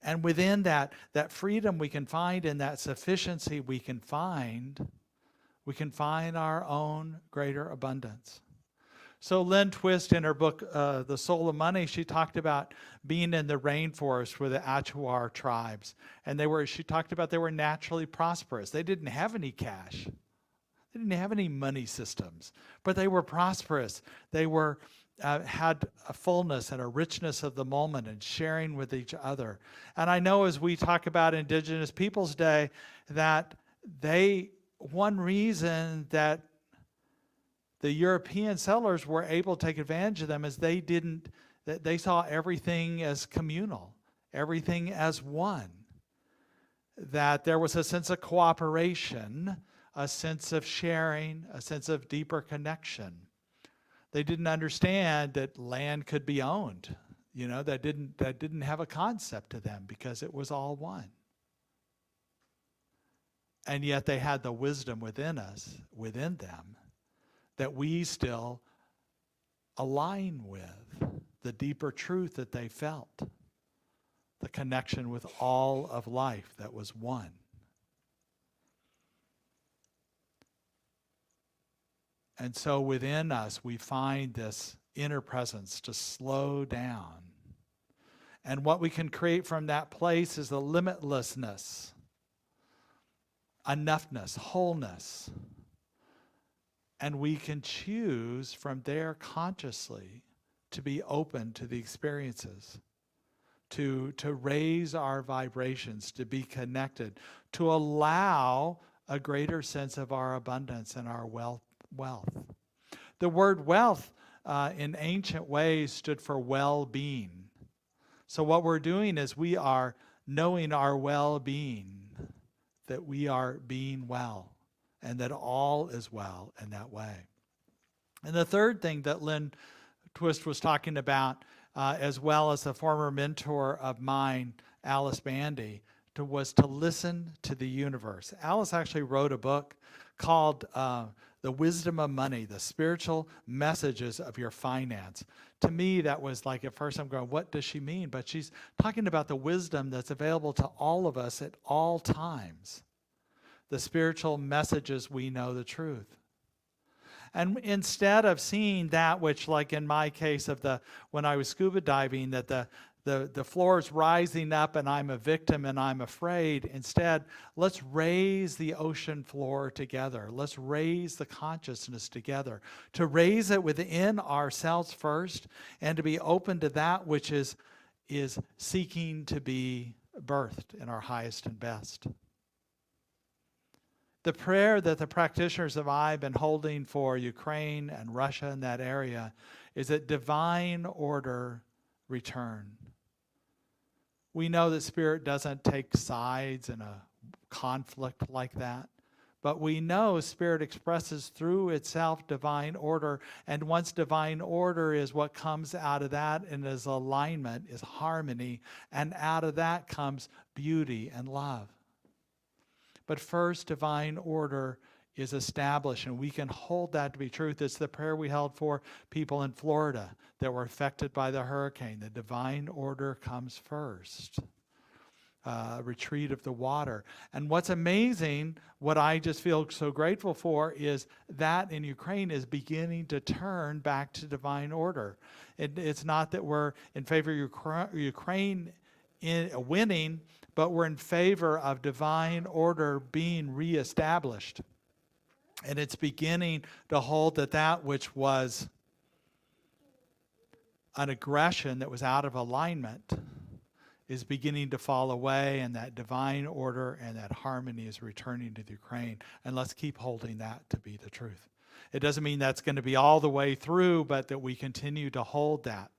And within that freedom we can find, in that sufficiency we can find our own greater abundance. So Lynn Twist, in her book, The Soul of Money, she talked about being in the rainforest with the Achuar tribes. And she talked about they were naturally prosperous. They didn't have any cash. They didn't have any money systems, but they were prosperous. They had a fullness and a richness of the moment and sharing with each other. And I know as we talk about Indigenous Peoples Day, that one reason that the European settlers were able to take advantage of them is they saw everything as communal, everything as one. that there was a sense of cooperation, a sense of sharing, a sense of deeper connection. They didn't understand that land could be owned. That didn't have a concept to them because it was all one. And yet they had the wisdom within them, that we still align with, the deeper truth that they felt, the connection with all of life that was one. And so within us, we find this inner presence to slow down. And what we can create from that place is the limitlessness, enoughness, wholeness. And we can choose from there consciously to be open to the experiences, to raise our vibrations, to be connected, to allow a greater sense of our abundance and our wealth. The word wealth in ancient ways stood for well-being. So what we're doing is we are knowing our well-being, that we are being well, and that all is well in that way. And the third thing that Lynn Twist was talking about, as well as a former mentor of mine, Alice Bandy, was to listen to the universe. Alice actually wrote a book called The Wisdom of Money, the Spiritual Messages of Your Finance. To me, that was like, at first I'm going, what does she mean? But she's talking about the wisdom that's available to all of us at all times. The spiritual messages we know the truth. And instead of seeing that which, like in my case of when I was scuba diving, that the floor is rising up and I'm a victim and I'm afraid. Instead, let's raise the ocean floor together. Let's raise the consciousness together. To raise it within ourselves first, and to be open to that which is seeking to be birthed in our highest and best. The prayer that the practitioners of I have been holding for Ukraine and Russia in that area is that divine order return. We know that Spirit doesn't take sides in a conflict like that, but we know Spirit expresses through itself divine order, and once divine order is what comes out of that and is alignment, is harmony, and out of that comes beauty and love. But first, divine order is established, and we can hold that to be truth. It's the prayer we held for people in Florida that were affected by the hurricane. The divine order comes first. Retreat of the water. And what's amazing, what I just feel so grateful for, is that in Ukraine is beginning to turn back to divine order. It's not that we're in favor of Ukraine winning, but we're in favor of divine order being reestablished. And it's beginning to hold that which was an aggression that was out of alignment is beginning to fall away, and that divine order and that harmony is returning to the Ukraine. And let's keep holding that to be the truth. It doesn't mean that's going to be all the way through, but that we continue to hold that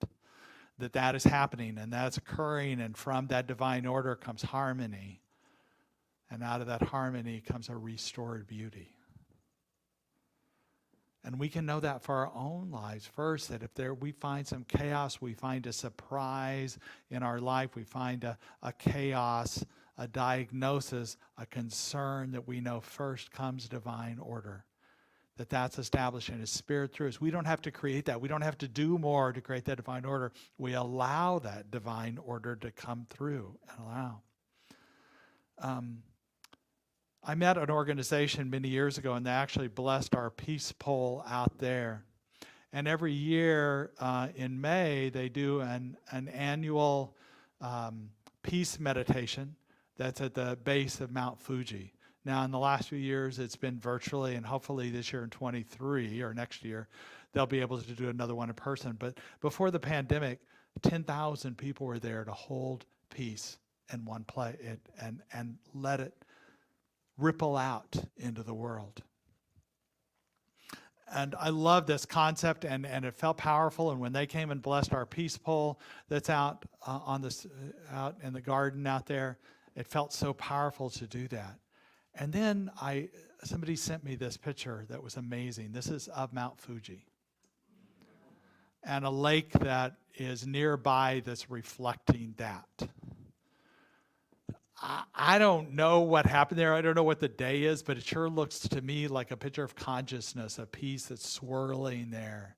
is happening and that's occurring, and from that divine order comes harmony, and out of that harmony comes a restored beauty. And we can know that for our own lives first, that if we find some chaos, we find a surprise in our life, we find a chaos, a diagnosis, a concern, that we know first comes divine order. That's establishing a Spirit through us. We don't have to create that. We don't have to do more to create that divine order. We allow that divine order to come through and allow. I met an organization many years ago, and they actually blessed our peace pole out there. And every year in May, they do an annual peace meditation that's at the base of Mount Fuji. Now, in the last few years, it's been virtually, and hopefully this year in 23 or next year, they'll be able to do another one in person. But before the pandemic, 10,000 people were there to hold peace in one place and let it ripple out into the world. And I love this concept, and it felt powerful. And when they came and blessed our peace pole that's out out in the garden out there, It felt so powerful to do that. And then somebody sent me this picture that was amazing. This is of Mount Fuji. And a lake that is nearby that's reflecting that. I don't know what happened there. I don't know what the day is, but it sure looks to me like a picture of consciousness, a peace that's swirling there,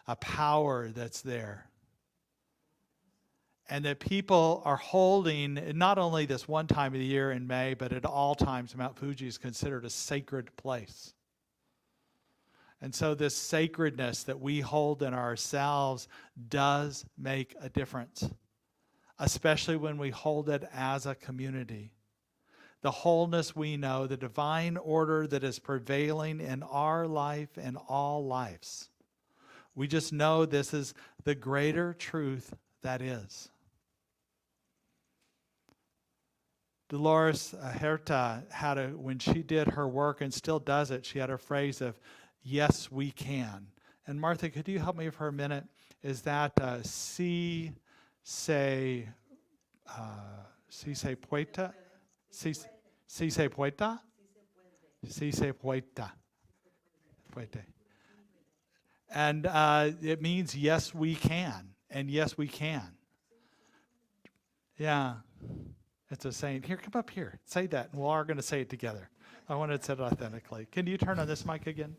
a power that's there. And that people are holding, not only this one time of the year in May, but at all times, Mount Fuji is considered a sacred place. And so this sacredness that we hold in ourselves does make a difference, especially when we hold it as a community. The wholeness we know, the divine order that is prevailing in our life and all lives. We just know this is the greater truth that is. Dolores Huerta when she did her work and still does it, she had a phrase of, yes, we can. And Martha, could you help me for a minute? Is that si se puede? Si se puede? Si se puede. Puede. And it means yes, we can. And yes, we can. Yeah. It's a saying. Here, come up here. Say that. And we're all going to say it together. I want to say it authentically. Can you turn on this mic again?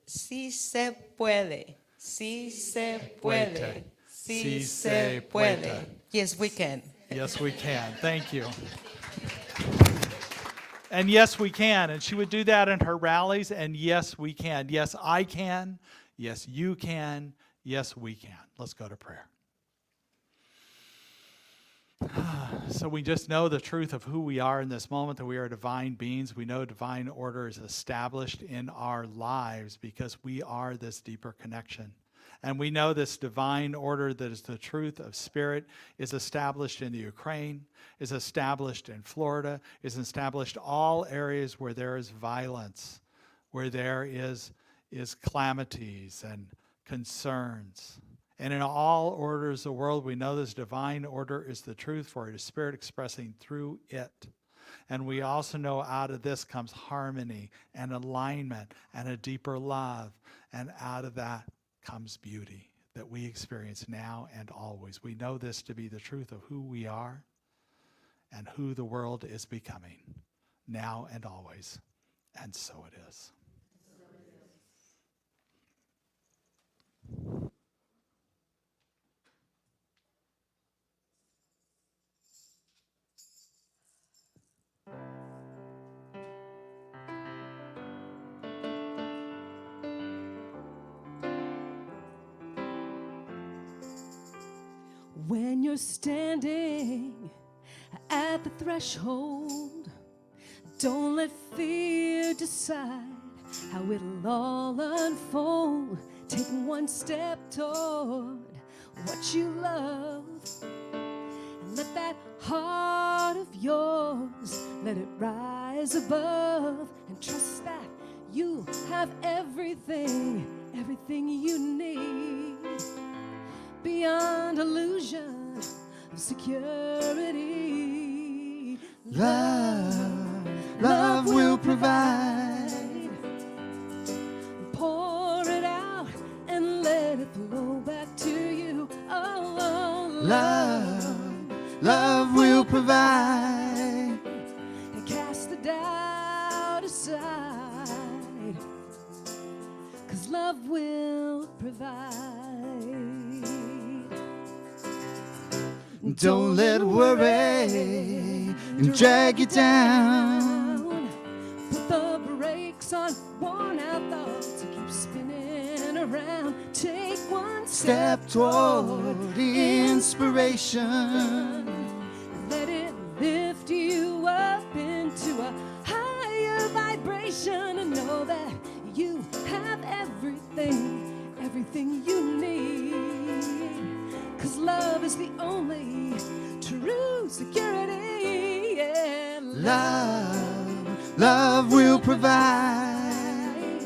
Sí se puede. Sí se puede. Puede. Sí se puede. Yes, we can. Yes, we can. Thank you. And yes, we can. And she would do that in her rallies. And yes, we can. Yes, I can. Yes, you can. Yes, we can. Let's go to prayer. So we just know the truth of who we are in this moment, that we are divine beings. We know divine order is established in our lives because we are this deeper connection. And we know this divine order that is the truth of spirit is established in the Ukraine, is established in Florida, is established all areas where there is violence, where there is calamities and concerns. And in all orders of the world, we know this divine order is the truth, for it is spirit expressing through it. And we also know out of this comes harmony and alignment and a deeper love. And out of that comes beauty that we experience now and always. We know this to be the truth of who we are and who the world is becoming now and always. And so it is. When you're standing at the threshold, don't let fear decide how it'll all unfold. Take one step toward what you love, and let that heart of yours, let it rise above, and trust that you have everything you need. Beyond illusion of security, love will provide. Pour it out and let it flow back to you. Oh, Love will provide. And cast the doubt aside, 'cause love will provide. Don't let worry drag you down. Put the brakes on worn out thoughts and keep spinning around. Take one Step toward inspiration. Let it lift you up into a higher vibration, and know that you have everything you need. 'Cause love is the only true security. Yeah, Love will provide.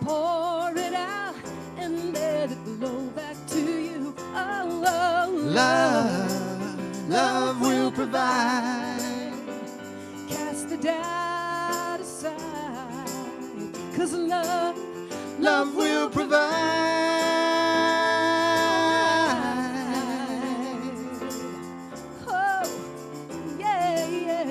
Pour it out and let it flow back to you. Oh, love will provide. Cast the doubt aside, 'cause love Will provide. Oh, yeah, yeah,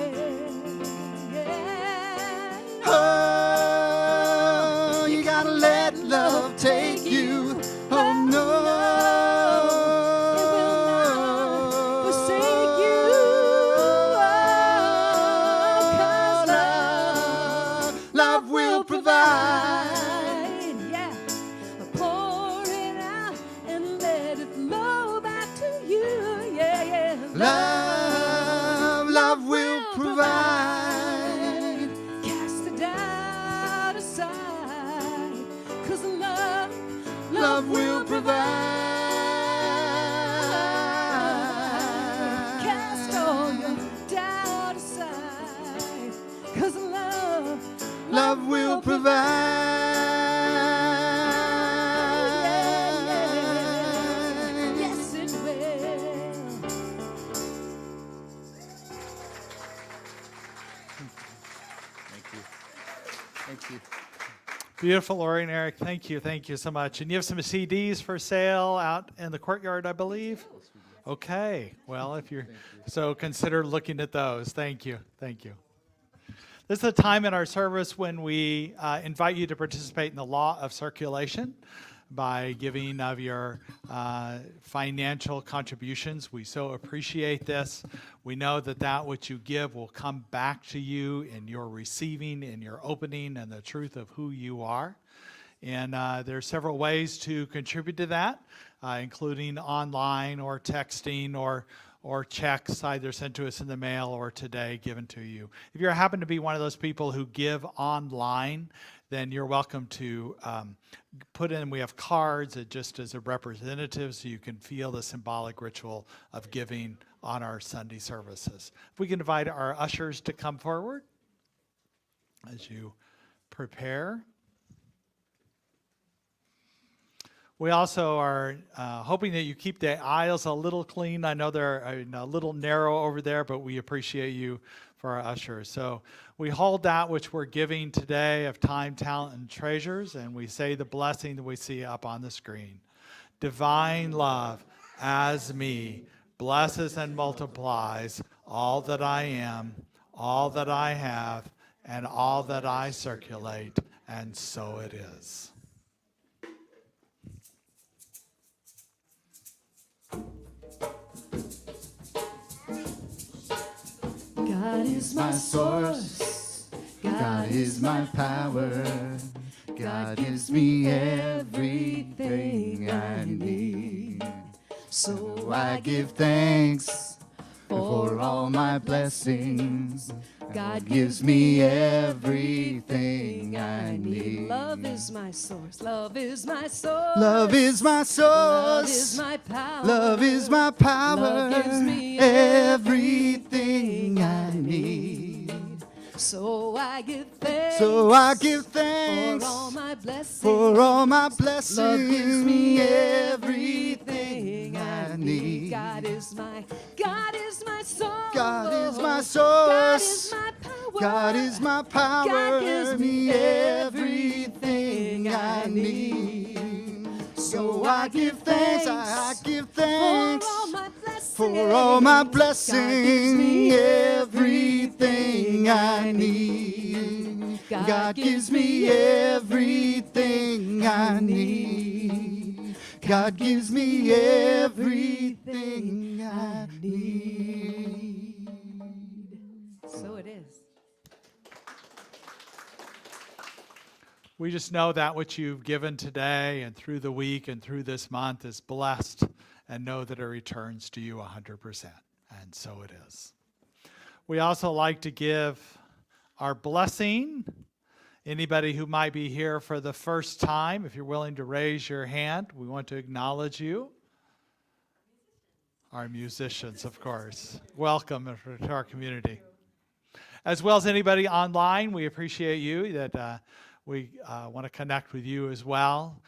yeah. Oh, you gotta let love take you. Oh no. Forsake you, oh, 'cause Love will provide. yeah, pour it out and let it flow back to you, yeah, yeah. Love will provide. Cast the doubt aside, 'cause Love will provide. cast all your doubt aside, 'cause Love will provide. yes it will. Thank you. Beautiful, Lauri and Eric. Thank you so much. And you have some CDs for sale out in the courtyard, I believe? Okay. Well, if you're so, consider looking at those. Thank you. This is a time in our service when we invite you to participate in the law of circulation by giving of your financial contributions. We so appreciate this. We know that which you give will come back to you in your receiving, in your opening, and the truth of who you are. And there are several ways to contribute to that, including online or texting or checks either sent to us in the mail or today given to you. If you happen to be one of those people who give online, then you're welcome to put in, we have cards just as a representative so you can feel the symbolic ritual of giving on our Sunday services. If we can invite our ushers to come forward as you prepare. We also are hoping that you keep the aisles a little clean. I know they're a little narrow over there, but we appreciate you for our ushers. So we hold that which we're giving today of time, talent, and treasures, and we say the blessing that we see up on the screen. Divine love as me blesses and multiplies all that I am, all that I have, and all that I circulate, and so it is. God is my source, God is my power. God gives me everything I need. So I give thanks for all my blessings. God gives me everything I need. Love is my source, love is my source. Love is my Love is source. my power. Love is my power. Love gives me everything I need. So I give thanks. So I give for thanks all my blessings. for all my blessings. Love gives me everything I need. God is my source. God is my God source. is my power. God is my power. God gives me everything I need. So I give thanks. I give thanks for all my blessings. everything I need. God gives me everything I need. God gives me everything I need. So it is. We just know that which you've given today and through the week and through this month is blessed, and know that it returns to you 100%. And so it is. We also like to give our blessing. Anybody who might be here for the first time, if you're willing to raise your hand, we want to acknowledge you. Our musicians, of course. Welcome to our community. As well as anybody online, we appreciate you, that we want to connect with you as well.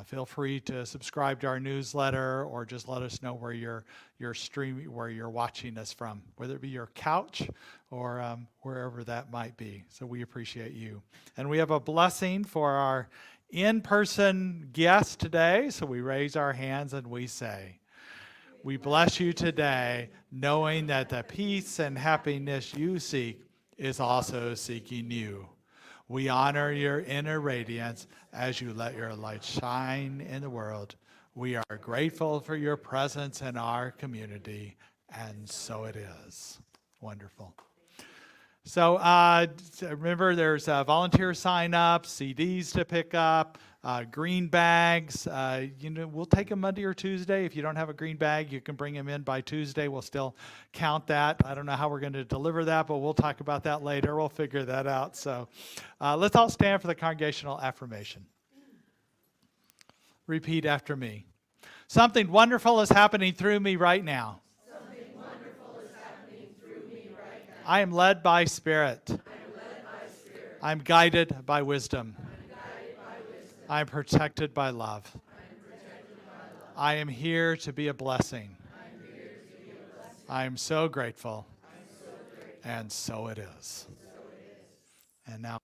Feel free to subscribe to our newsletter or just let us know where you're streaming, where you're watching us from, whether it be your couch or wherever that might be. So we appreciate you. And we have a blessing for our in-person guests today. So we raise our hands and we say, we bless you today, knowing that the peace and happiness you seek is also seeking you. We honor your inner radiance as you let your light shine in the world. We are grateful for your presence in our community, and so it is. Wonderful. So remember, there's volunteer sign-ups, CDs to pick up, green bags. We'll take them Monday or Tuesday. If you don't have a green bag, you can bring them in by Tuesday. We'll still count that. I don't know how we're going to deliver that, but we'll talk about that later. We'll figure that out. So let's all stand for the congregational affirmation. Repeat after me. Something wonderful is happening through me right now. I am led by Spirit. I'm guided by wisdom. I am protected by love. I am here to be a blessing. I am so grateful. And so it is. And now.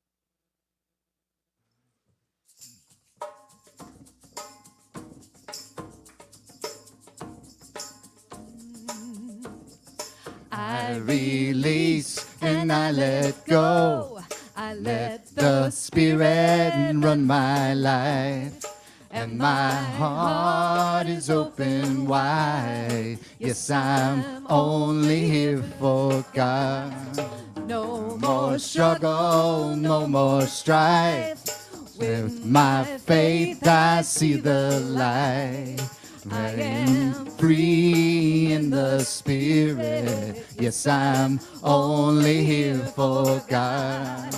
I release and I let go. I let the Spirit run my life. And my heart is open wide. Yes, I'm only here for God. No more struggle, no more strife. With my faith I see the light. I am free in the Spirit. Yes, I'm only here for God.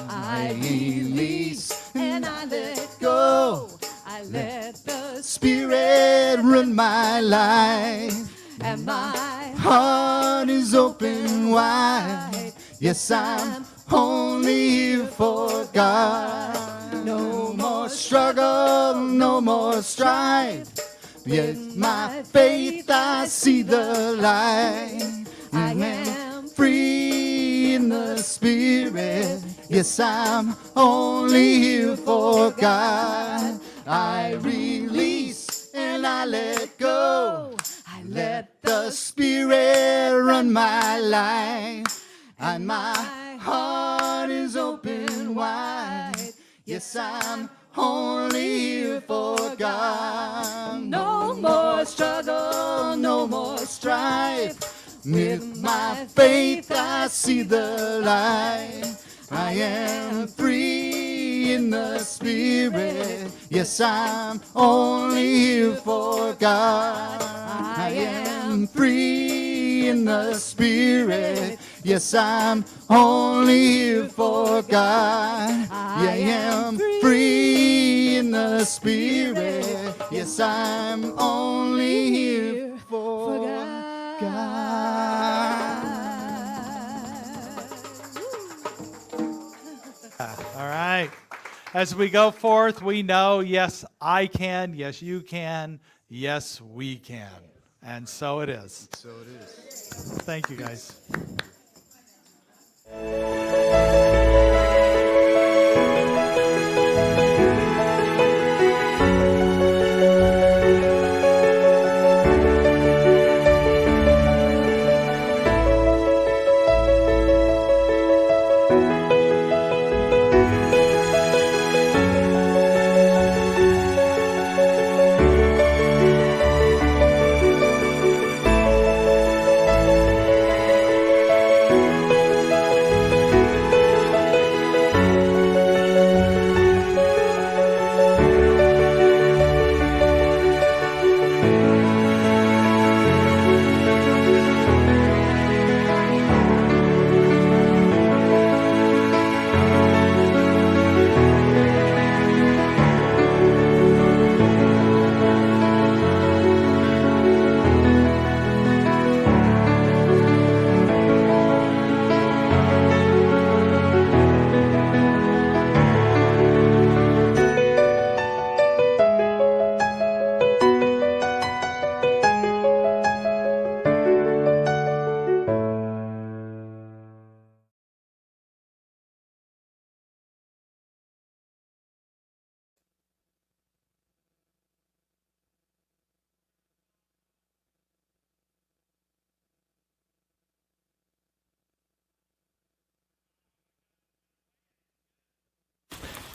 I release and I let go. I let the Spirit run my life. And my heart is open wide. Yes, I'm only here for God. No more struggle, no more strife. With my faith I see the light. I am free in the Spirit. Yes, I'm only here for God. I release and I let go. I let the Spirit run my life. And my heart is open wide. Yes, I'm only here for God. No more struggle, no more strife. With my faith I see the light. I am free in the Spirit. Yes, I'm only here for God. I am free in the Spirit. Yes, I'm only here for God. I am free in the Spirit. Yes, I'm only here for God. All right. As we go forth, we know, yes, I can. Yes, you can. Yes, we can. And so it is. So it is. Thank you, guys.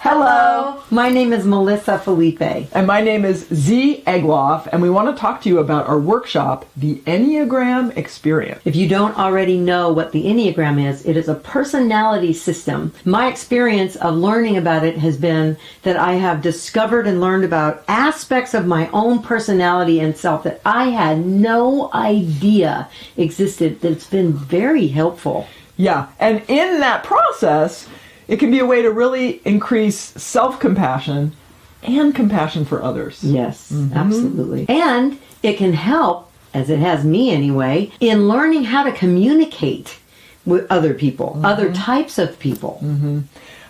Hello, my name is Melissa Felipe. And my name is Z Egloff, and we want to talk to you about our workshop, The Enneagram Experience. If you don't already know what the Enneagram is, it is a personality system. My experience of learning about it has been that I have discovered and learned about aspects of my own personality and self that I had no idea existed. That's been very helpful. Yeah, and in that process, it can be a way to really increase self-compassion and compassion for others. Yes, absolutely. And it can help, as it has me anyway, in learning how to communicate with other people, other types of people.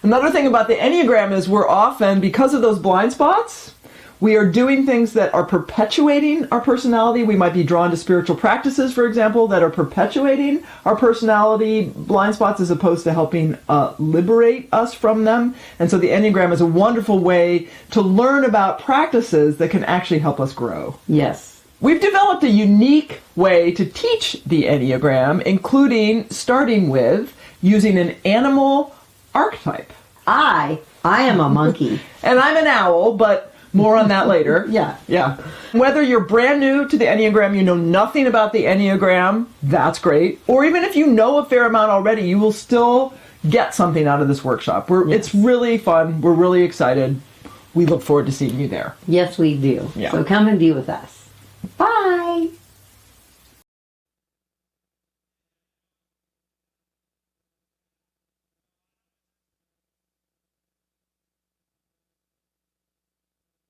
Another thing about the Enneagram is we're often, because of those blind spots, we are doing things that are perpetuating our personality. We might be drawn to spiritual practices, for example, that are perpetuating our personality blind spots as opposed to helping liberate us from them. And so the Enneagram is a wonderful way to learn about practices that can actually help us grow. Yes. We've developed a unique way to teach the Enneagram, including starting with using an animal archetype. I am a monkey. And I'm an owl, but more on that later. Yeah. Whether you're brand new to the Enneagram, you know nothing about the Enneagram, that's great. Or even if you know a fair amount already, you will still get something out of this workshop. It's really fun. We're really excited. We look forward to seeing you there. Yes, we do. Yeah. So come and be with us. Bye.